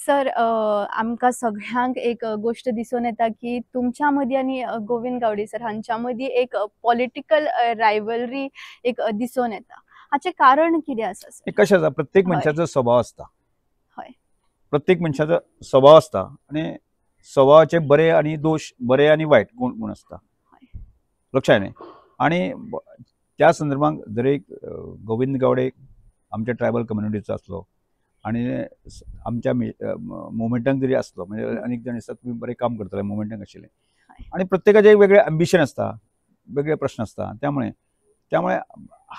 Sir आमकां सगळ्यांक एक गोष्ट दिसून येता की तुमच्या मदीं आनी गोविंद गावडे सर हांच्या मदीं एक पॉलिटिकल रायवलरी एक दिसून येता. हाचें कारण कितें आसा सर? हे कशें आसा, प्रत्येक हय, मनशाचो स्वभाव आसता. हय, प्रत्येक मनशाचो स्वभाव आसता आनी स्वभावाचे बरे आनी दोष, बरे आनी वायट गूण आसता. हय. लक्षात न्ही. आणि त्या संदर्भात जर एक गोविंद गावडे आमच्या ट्रायबल कम्युनिटीचो आसलो आणि आमच्या मुवमेंटाक जरी आसलो, म्हणजे अनेक जण दिसतात तुम्ही बरे काम करतले मुवमेंटाक आशिल्ले, आणि प्रत्येकाचे एक वेगळे अम्बिशन असता, वेगळे प्रश्न असता. त्यामुळे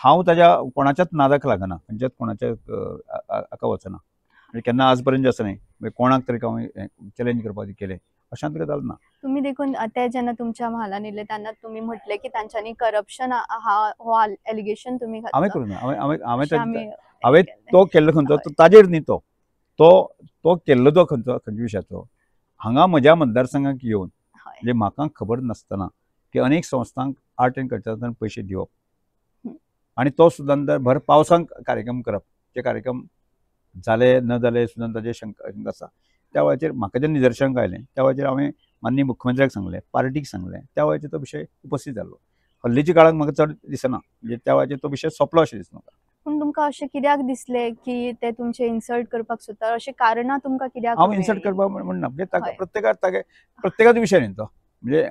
हांव ताज्या कोणाच्याच नादाक लागना, खंयच्याच कोणाच्या हाका वचना. म्हणजे केन्ना आज पर्यंत असं नाही, म्हणजे कोणाक तरी हांवें चॅलेंज करपाक केलें अशांत काही जालें ना. तुम्ही देखून ते जेन्ना तुमच्या म्हालान येयले तेन्ना तुम्ही म्हटले की तांच्यांनी करप्शन हो एलिगेशन तुम्ही हांवें घातलो. करूं ना, हांवें अशें आमी हांवें केल्लें. तो केल्लो खंयचो, हय, तो ताजेर न्ही, तो केल्लो तो खंयच्या विशयाचो. हांगा म्हज्या मतदारसंघाक येवन हय. म्हणजे म्हाका खबर नासतना की अनेक संस्थांक आर्ट एंड कल्चरांतल्यान पयशे दिवप, हं. आणि तो सुद्दां भर पावसांक कार्यक्रम करप. ते कार्यक्रम जाले न जाले सुद्दां ताजेर शंका आसा. त्या वेळाचेर म्हाका जेन्ना निदर्शनाक आयलें त्या वेळाचेर हांवें माननीय मुख्यमंत्र्याक सांगलें, पार्टीक सांगलें. त्या वेळाचेर तो विशय उपस्थित जाल्लो. हल्लीच्या काळाक म्हाका चड दिसना, म्हणजे त्या वेळाचेर तो विशय सोंपलो अशें दिसता म्हाका. पूण तुमकां अशें कित्याक दिसलें की ते तुमचे इन्सल्ट करपाक सोदता? अशीं कारणां तुमकां कित्याक हांव इन्सल्ट मेळ्ळीं? करपाक म्हणना, म्हणजे ताका हय. प्रत्येकाचो विशय न्ही तो. म्हणजे